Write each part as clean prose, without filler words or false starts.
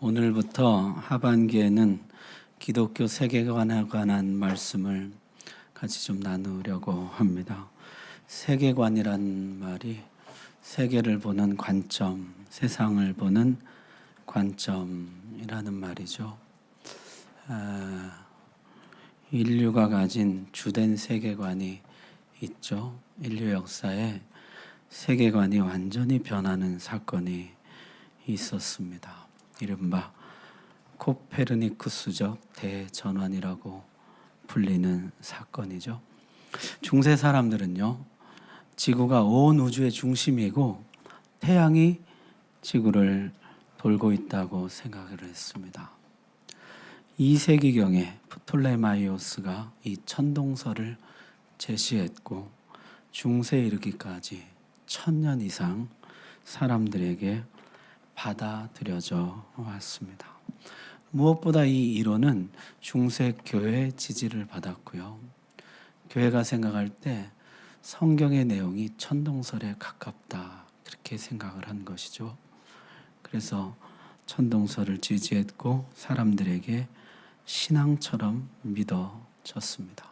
오늘부터 하반기에는 기독교 세계관에 관한 말씀을 같이 좀 나누려고 합니다. 세계관이란 말이 세계를 보는 관점, 세상을 보는 관점이라는 말이죠. 인류가 가진 주된 세계관이 있죠. 인류 역사에 세계관이 완전히 변하는 사건이 있었습니다. 이른바 코페르니쿠스적 대전환이라고 불리는 사건이죠. 중세 사람들은요, 지구가 온 우주의 중심이고 태양이 지구를 돌고 있다고 생각을 했습니다. 2세기경에 프톨레마이오스가 이 천동설을 제시했고 중세에 이르기까지 1000년 이상 사람들에게 받아들여져 왔습니다. 무엇보다 이 이론은 중세 교회의 지지를 받았고요. 교회가 생각할 때 성경의 내용이 천동설에 가깝다, 그렇게 생각을 한 것이죠. 그래서 천동설을 지지했고 사람들에게 신앙처럼 믿어졌습니다.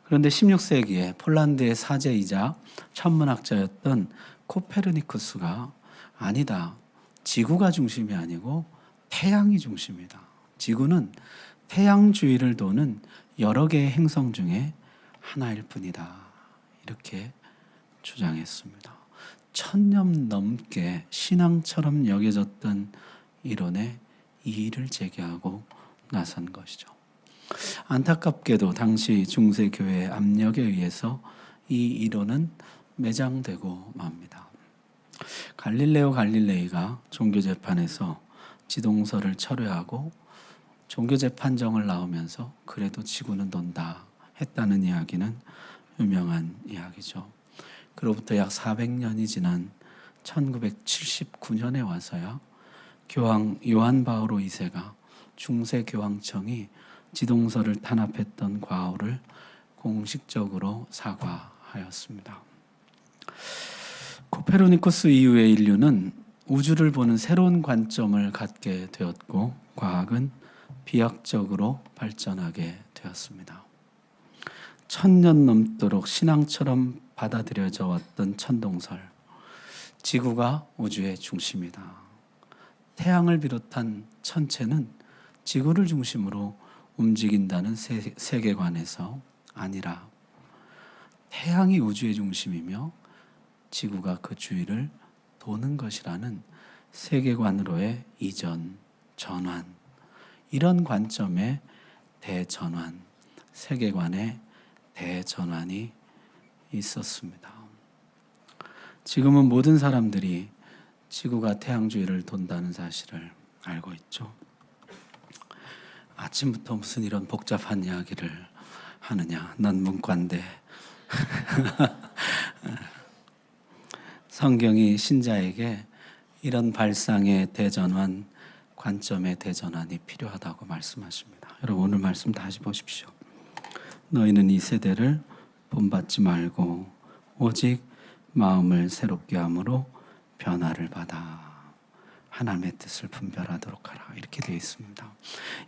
그런데 16세기에 폴란드의 사제이자 천문학자였던 코페르니쿠스가 아니다, 지구가 중심이 아니고 태양이 중심이다. 지구는 태양 주위를 도는 여러 개의 행성 중에 하나일 뿐이다. 이렇게 주장했습니다. 1000년 넘게 신앙처럼 여겨졌던 이론에 이의를 제기하고 나선 것이죠. 안타깝게도 당시 중세교회의 압력에 의해서 이 이론은 매장되고 맙니다. 갈릴레오 갈릴레이가 종교재판에서 지동설을 철회하고 종교재판정을 나오면서 그래도 지구는 돈다 했다는 이야기는 유명한 이야기죠. 그로부터 약 400년이 지난 1979년에 와서야 교황 요한 바오로 2세가 중세교황청이 지동설을 탄압했던 과오를 공식적으로 사과하였습니다. 코페르니쿠스 이후의 인류는 우주를 보는 새로운 관점을 갖게 되었고 과학은 비약적으로 발전하게 되었습니다. 1000년 넘도록 신앙처럼 받아들여져 왔던 천동설, 지구가 우주의 중심이다. 태양을 비롯한 천체는 지구를 중심으로 움직인다는 세계관에서 아니라 태양이 우주의 중심이며 지구가 그 주위를 도는 것이라는 세계관으로의 이전, 전환, 이런 관점의 대전환, 세계관의 대전환이 있었습니다. 지금은 모든 사람들이 지구가 태양 주위를 돈다는 사실을 알고 있죠. 아침부터 무슨 이런 복잡한 이야기를 하느냐, 난 문과인데. 성경이 신자에게 이런 발상의 대전환, 관점의 대전환이 필요하다고 말씀하십니다. 여러분, 오늘 말씀 다시 보십시오. 너희는 이 세대를 본받지 말고 오직 마음을 새롭게 함으로 변화를 받아 하나님의 뜻을 분별하도록 하라, 이렇게 되어 있습니다.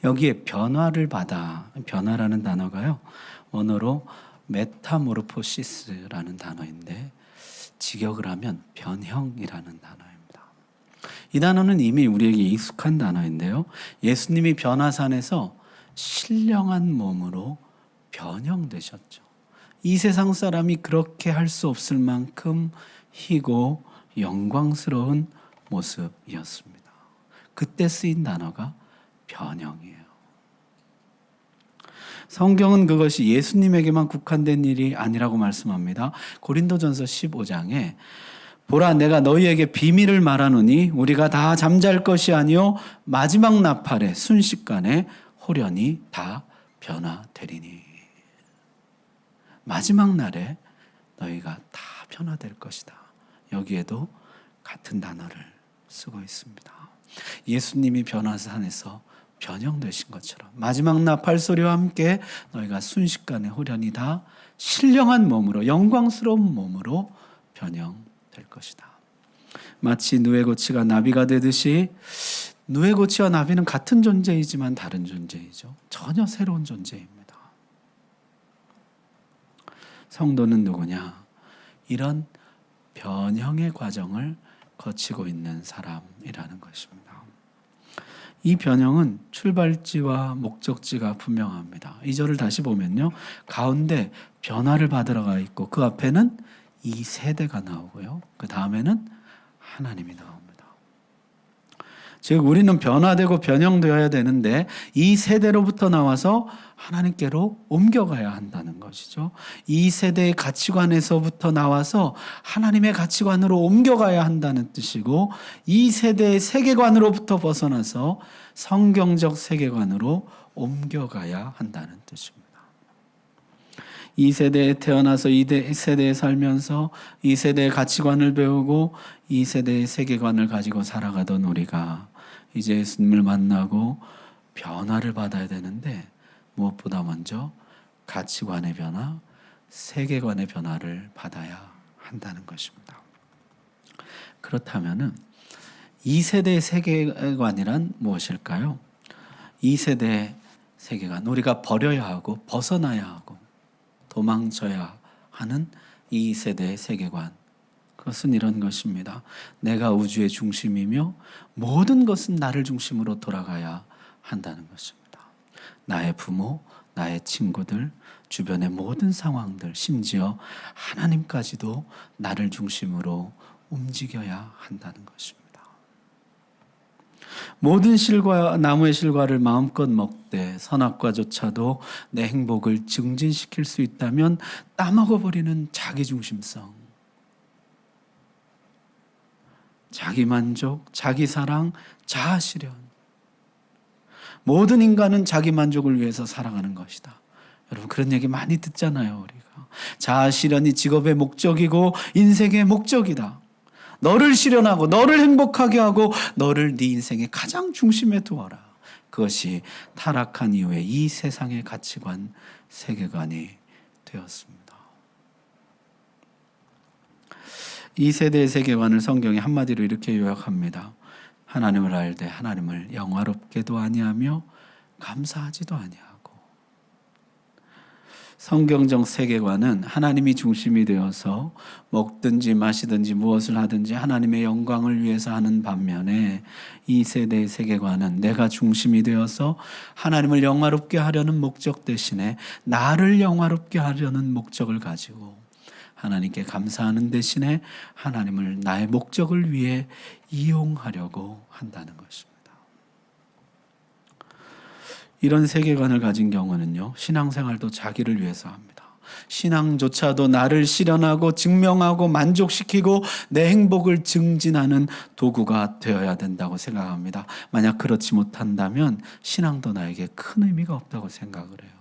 여기에 변화를 받아, 변화라는 단어가요, 원어로 메타모르포시스라는 단어인데 직역을 하면 변형이라는 단어입니다. 이 단어는 이미 우리에게 익숙한 단어인데요, 예수님이 변화산에서 신령한 몸으로 변형되셨죠. 이 세상 사람이 그렇게 할 수 없을 만큼 희고 영광스러운 모습이었습니다. 그때 쓰인 단어가 변형이에요. 성경은 그것이 예수님에게만 국한된 일이 아니라고 말씀합니다. 고린도전서 15장에 보라, 내가 너희에게 비밀을 말하노니 우리가 다 잠잘 것이 아니요 마지막 나팔에 순식간에 홀연히 다 변화되리니. 마지막 날에 너희가 다 변화될 것이다. 여기에도 같은 단어를 쓰고 있습니다. 예수님이 변화산에서 변형되신 것처럼 마지막 나팔 소리와 함께 너희가 순식간에 홀연히 다 신령한 몸으로, 영광스러운 몸으로 변형될 것이다. 마치 누에고치가 나비가 되듯이 누에고치와 나비는 같은 존재이지만 다른 존재이죠. 전혀 새로운 존재입니다. 성도는 누구냐? 이런 변형의 과정을 거치고 있는 사람이라는 것입니다. 이 변형은 출발지와 목적지가 분명합니다. 2절을 다시 보면요. 가운데 변화를 받으러가 있고 그 앞에는 이 세대가 나오고요. 그 다음에는 하나님이 나옵니다. 즉 우리는 변화되고 변형되어야 되는데 이 세대로부터 나와서 하나님께로 옮겨가야 한다는 것이죠. 이 세대의 가치관에서부터 나와서 하나님의 가치관으로 옮겨가야 한다는 뜻이고 이 세대의 세계관으로부터 벗어나서 성경적 세계관으로 옮겨가야 한다는 뜻입니다. 이 세대에 태어나서 이 세대에 살면서 이 세대의 가치관을 배우고 이 세대의 세계관을 가지고 살아가던 우리가 이제 예수님을 만나고 변화를 받아야 되는데 무엇보다 먼저 가치관의 변화, 세계관의 변화를 받아야 한다는 것입니다. 그렇다면은 이 세대의 세계관이란 무엇일까요? 이 세대의 세계관, 우리가 버려야 하고 벗어나야 하고 도망쳐야 하는 이 세대의 세계관, 그것은 이런 것입니다. 내가 우주의 중심이며 모든 것은 나를 중심으로 돌아가야 한다는 것입니다. 나의 부모, 나의 친구들, 주변의 모든 상황들, 심지어 하나님까지도 나를 중심으로 움직여야 한다는 것입니다. 모든 실과 나무의 실과를 마음껏 먹되 선악과조차도 내 행복을 증진시킬 수 있다면 따먹어버리는 자기중심성, 자기만족, 자기사랑, 자아실현. 모든 인간은 자기만족을 위해서 살아가는 것이다. 여러분 그런 얘기 많이 듣잖아요. 우리가 자아실현이 직업의 목적이고 인생의 목적이다. 너를 실현하고 너를 행복하게 하고 너를 네 인생의 가장 중심에 두어라. 그것이 타락한 이후에 이 세상의 가치관, 세계관이 되었습니다. 이 세대의 세계관을 성경이 한마디로 이렇게 요약합니다. 하나님을 알되 하나님을 영화롭게도 아니하며 감사하지도 아니하고. 성경적 세계관은 하나님이 중심이 되어서 먹든지 마시든지 무엇을 하든지 하나님의 영광을 위해서 하는 반면에 이 세대의 세계관은 내가 중심이 되어서 하나님을 영화롭게 하려는 목적 대신에 나를 영화롭게 하려는 목적을 가지고 하나님께 감사하는 대신에 하나님을 나의 목적을 위해 이용하려고 한다는 것입니다. 이런 세계관을 가진 경우는요, 신앙생활도 자기를 위해서 합니다. 신앙조차도 나를 실현하고 증명하고 만족시키고 내 행복을 증진하는 도구가 되어야 된다고 생각합니다. 만약 그렇지 못한다면 신앙도 나에게 큰 의미가 없다고 생각을 해요.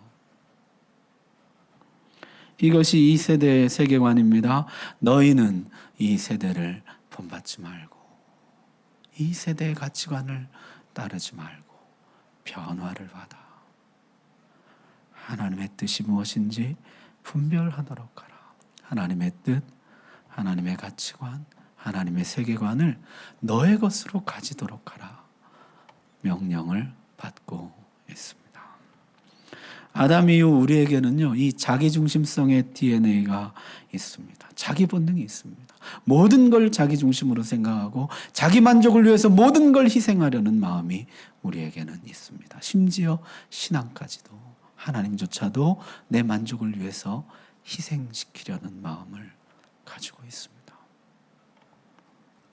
이것이 이 세대의 세계관입니다. 너희는 이 세대를 본받지 말고 이 세대의 가치관을 따르지 말고 변화를 받아 하나님의 뜻이 무엇인지 분별하도록 하라. 하나님의 뜻, 하나님의 가치관, 하나님의 세계관을 너의 것으로 가지도록 하라. 명령을 받고 있습니다. 아담 이후 우리에게는요, 이 자기중심성의 DNA가 있습니다. 자기 본능이 있습니다. 모든 걸 자기 중심으로 생각하고 자기 만족을 위해서 모든 걸 희생하려는 마음이 우리에게는 있습니다. 심지어 신앙까지도 하나님조차도 내 만족을 위해서 희생시키려는 마음을 가지고 있습니다.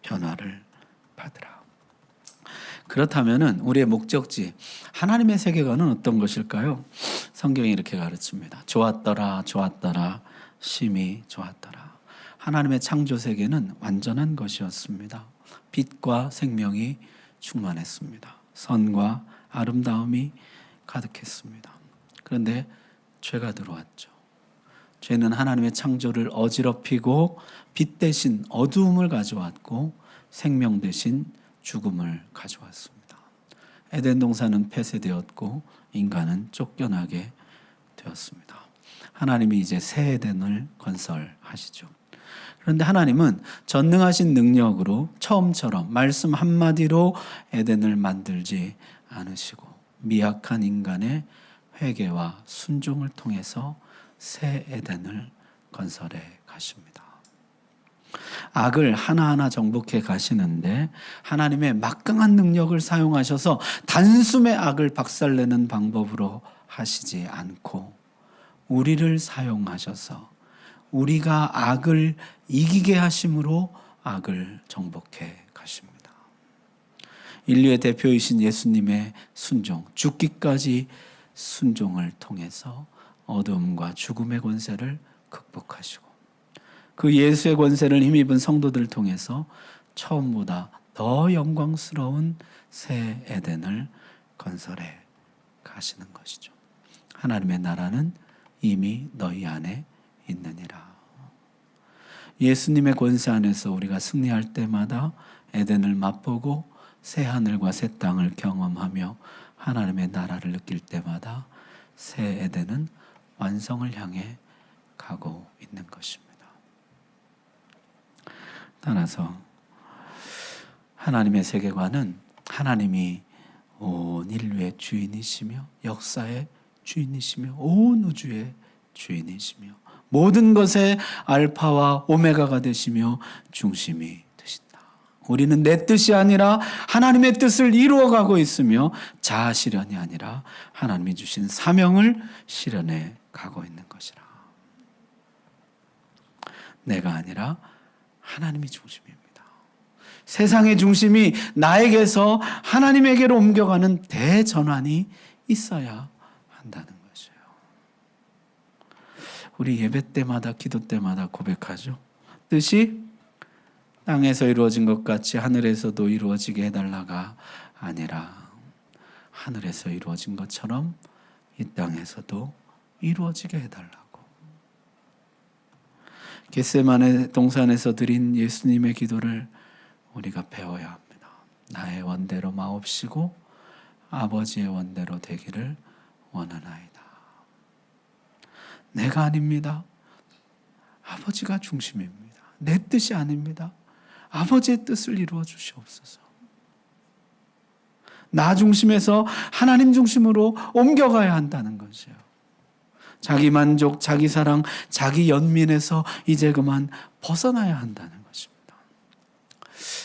변화를 받으라. 그렇다면은 우리의 목적지, 하나님의 세계관은 어떤 것일까요? 성경이 이렇게 가르칩니다. 좋았더라, 좋았더라, 심히 좋았더라. 하나님의 창조 세계는 완전한 것이었습니다. 빛과 생명이 충만했습니다. 선과 아름다움이 가득했습니다. 그런데 죄가 들어왔죠. 죄는 하나님의 창조를 어지럽히고 빛 대신 어두움을 가져왔고 생명 대신 죽음을 가져왔습니다. 에덴 동산은 폐쇄되었고 인간은 쫓겨나게 되었습니다. 하나님이 이제 새 에덴을 건설하시죠. 그런데 하나님은 전능하신 능력으로 처음처럼 말씀 한마디로 에덴을 만들지 않으시고 미약한 인간의 회개와 순종을 통해서 새 에덴을 건설해 가십니다. 악을 하나하나 정복해 가시는데 하나님의 막강한 능력을 사용하셔서 단숨에 악을 박살내는 방법으로 하시지 않고 우리를 사용하셔서 우리가 악을 이기게 하심으로 악을 정복해 가십니다. 인류의 대표이신 예수님의 순종, 죽기까지 순종을 통해서 어둠과 죽음의 권세를 극복하시고 그 예수의 권세를 힘입은 성도들을 통해서 처음보다 더 영광스러운 새 에덴을 건설해 가시는 것이죠. 하나님의 나라는 이미 너희 안에 있느니라. 예수님의 권세 안에서 우리가 승리할 때마다 에덴을 맛보고 새 하늘과 새 땅을 경험하며 하나님의 나라를 느낄 때마다 새 에덴은 완성을 향해 가고 있는 것입니다. 따라서 하나님의 세계관은 하나님이 온 인류의 주인이시며 역사의 주인이시며 온 우주의 주인이시며 모든 것의 알파와 오메가가 되시며 중심이 되신다. 우리는 내 뜻이 아니라 하나님의 뜻을 이루어가고 있으며 자아 실현이 아니라 하나님이 주신 사명을 실현해 가고 있는 것이라. 내가 아니라 하나님이 중심입니다. 세상의 중심이 나에게서 하나님에게로 옮겨가는 대전환이 있어야 한다는 것이에요. 우리 예배 때마다 기도 때마다 고백하죠. 뜻이 땅에서 이루어진 것 같이 하늘에서도 이루어지게 해달라가 아니라 하늘에서 이루어진 것처럼 이 땅에서도 이루어지게 해달라고. 겟세마네 동산에서 드린 예수님의 기도를 우리가 배워야 합니다. 나의 원대로 마옵시고 아버지의 원대로 되기를 원하나이다. 내가 아닙니다. 아버지가 중심입니다. 내 뜻이 아닙니다. 아버지의 뜻을 이루어 주시옵소서. 나 중심에서 하나님 중심으로 옮겨가야 한다는 것이에요. 자기 만족, 자기 사랑, 자기 연민에서 이제 그만 벗어나야 한다는 것입니다.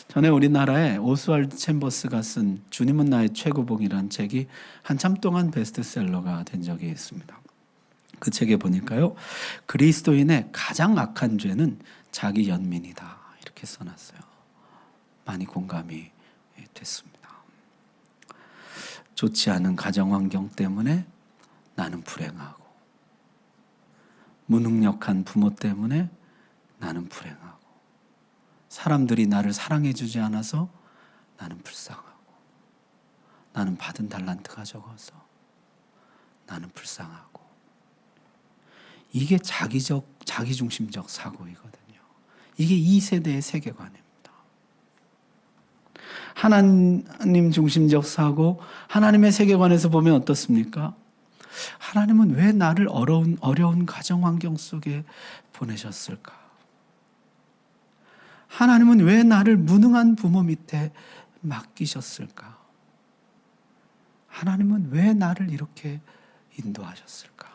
전에 우리나라에 오스왈드 챔버스가 쓴 주님은 나의 최고봉이라는 책이 한참 동안 베스트셀러가 된 적이 있습니다. 그 책에 보니까요, 그리스도인의 가장 악한 죄는 자기 연민이다 이렇게 써놨어요. 많이 공감이 됐습니다. 좋지 않은 가정 환경 때문에 나는 불행하고 무능력한 부모 때문에 나는 불행하고 사람들이 나를 사랑해 주지 않아서 나는 불쌍하고 나는 받은 달란트가 적어서 나는 불쌍하고 이게 자기중심적 사고이거든요. 이게 이 세대의 세계관입니다. 하나님 중심적 사고, 하나님의 세계관에서 보면 어떻습니까? 하나님은 왜 나를 어려운 가정 환경 속에 보내셨을까? 하나님은 왜 나를 무능한 부모 밑에 맡기셨을까? 하나님은 왜 나를 이렇게 인도하셨을까?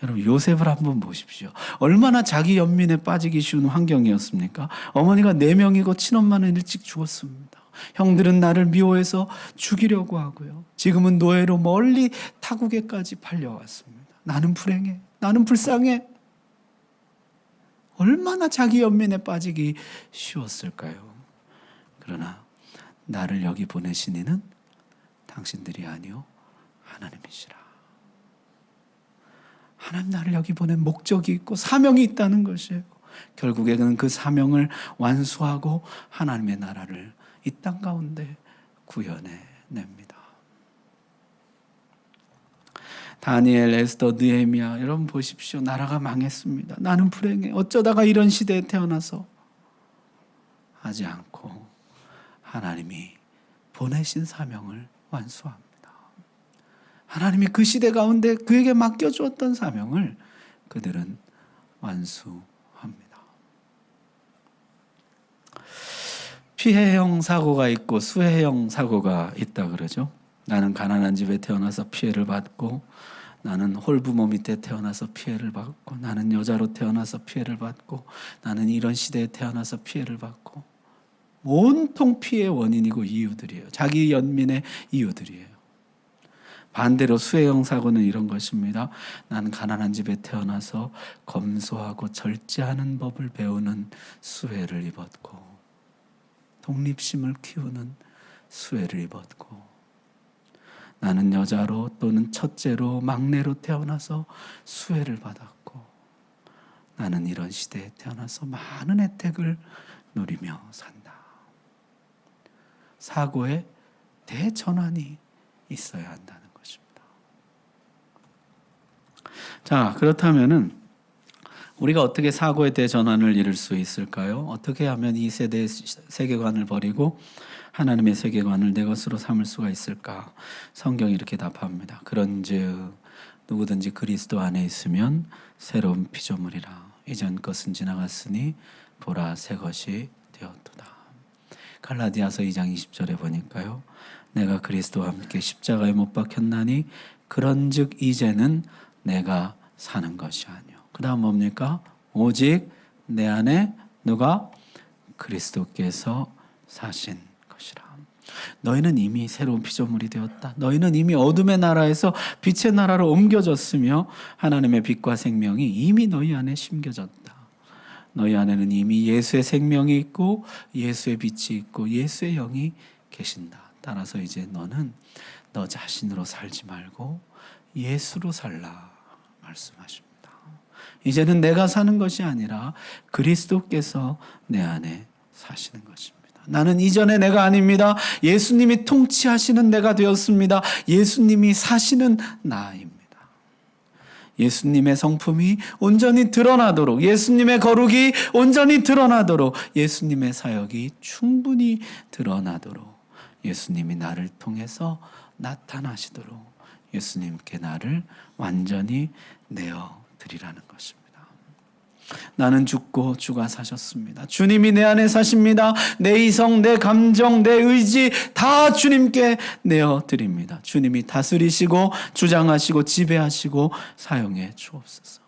여러분, 요셉을 한번 보십시오. 얼마나 자기 연민에 빠지기 쉬운 환경이었습니까? 어머니가 4명이고 친엄마는 일찍 죽었습니다. 형들은 나를 미워해서 죽이려고 하고요. 지금은 노예로 멀리 타국에까지 팔려왔습니다. 나는 불행해. 나는 불쌍해. 얼마나 자기 연민에 빠지기 쉬웠을까요? 그러나 나를 여기 보내신 이는 당신들이 아니요 하나님이시라. 하나님 나를 여기 보낸 목적이 있고 사명이 있다는 것이에요. 결국에는 그 사명을 완수하고 하나님의 나라를 이 땅 가운데 구현해냅니다. 다니엘, 에스더, 느헤미야 여러분 보십시오. 나라가 망했습니다. 나는 불행해. 어쩌다가 이런 시대에 태어나서 하지 않고 하나님이 보내신 사명을 완수합니다. 하나님이 그 시대 가운데 그에게 맡겨주었던 사명을 그들은 완수합니다. 피해형 사고가 있고 수혜형 사고가 있다 그러죠. 나는 가난한 집에 태어나서 피해를 받고, 나는 홀부모 밑에 태어나서 피해를 받고, 나는 여자로 태어나서 피해를 받고, 나는 이런 시대에 태어나서 피해를 받고, 온통 피해의 원인이고 이유들이에요. 자기 연민의 이유들이에요. 반대로 수혜형 사고는 이런 것입니다. 나는 가난한 집에 태어나서 검소하고 절제하는 법을 배우는 수혜를 입었고, 독립심을 키우는 수혜를 입었고, 나는 여자로 또는 첫째로 막내로 태어나서 수혜를 받았고, 나는 이런 시대에 태어나서 많은 혜택을 누리며 산다. 사고의 대전환이 있어야 한다는 것입니다. 자, 그렇다면은 우리가 어떻게 사고의 대전환을 이룰 수 있을까요? 어떻게 하면 이 세대의 세계관을 버리고 하나님의 세계관을 내 것으로 삼을 수가 있을까? 성경이 이렇게 답합니다. 그런즉 누구든지 그리스도 안에 있으면 새로운 피조물이라. 이전 것은 지나갔으니 보라 새 것이 되었도다. 갈라디아서 2장 20절에 보니까요. 내가 그리스도와 함께 십자가에 못 박혔나니 그런즉 이제는 내가 사는 것이 아니요. 그 다음 뭡니까? 오직 내 안에 누가? 그리스도께서 사신 것이라. 너희는 이미 새로운 피조물이 되었다. 너희는 이미 어둠의 나라에서 빛의 나라로 옮겨졌으며 하나님의 빛과 생명이 이미 너희 안에 심겨졌다. 너희 안에는 이미 예수의 생명이 있고 예수의 빛이 있고 예수의 영이 계신다. 따라서 이제 너는 너 자신으로 살지 말고 예수로 살라 말씀하십니다. 이제는 내가 사는 것이 아니라 그리스도께서 내 안에 사시는 것입니다. 나는 이전에 내가 아닙니다. 예수님이 통치하시는 내가 되었습니다. 예수님이 사시는 나입니다. 예수님의 성품이 온전히 드러나도록, 예수님의 거룩이 온전히 드러나도록, 예수님의 사역이 충분히 드러나도록, 예수님이 나를 통해서 나타나시도록 예수님께 나를 완전히 내어드리라는 것입니다. 나는 죽고 주가 사셨습니다. 주님이 내 안에 사십니다. 내 이성, 내 감정, 내 의지 다 주님께 내어드립니다. 주님이 다스리시고 주장하시고 지배하시고 사용해 주옵소서.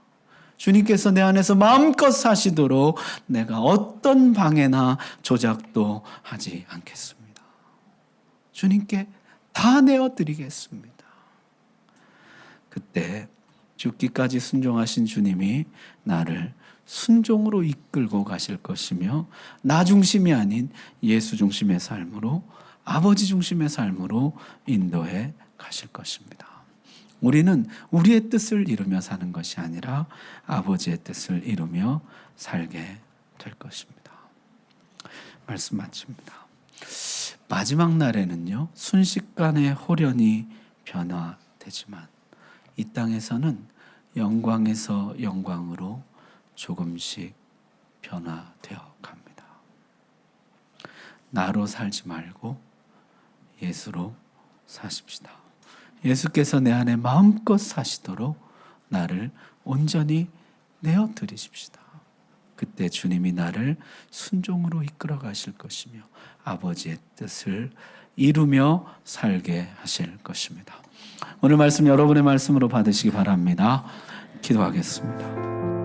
주님께서 내 안에서 마음껏 사시도록 내가 어떤 방해나 조작도 하지 않겠습니다. 주님께 다 내어드리겠습니다. 그때 죽기까지 순종하신 주님이 나를 순종으로 이끌고 가실 것이며 나 중심이 아닌 예수 중심의 삶으로, 아버지 중심의 삶으로 인도해 가실 것입니다. 우리는 우리의 뜻을 이루며 사는 것이 아니라 아버지의 뜻을 이루며 살게 될 것입니다. 말씀 마칩니다. 마지막 날에는요, 순식간에 홀연히 변화되지만 이 땅에서는 영광에서 영광으로 조금씩 변화되어 갑니다. 나로 살지 말고 예수로 사십시다. 예수께서 내 안에 마음껏 사시도록 나를 온전히 내어드리십시다. 그때 주님이 나를 순종으로 이끌어 가실 것이며 아버지의 뜻을 이루며 살게 하실 것입니다. 오늘 말씀 여러분의 말씀으로 받으시기 바랍니다. 기도하겠습니다.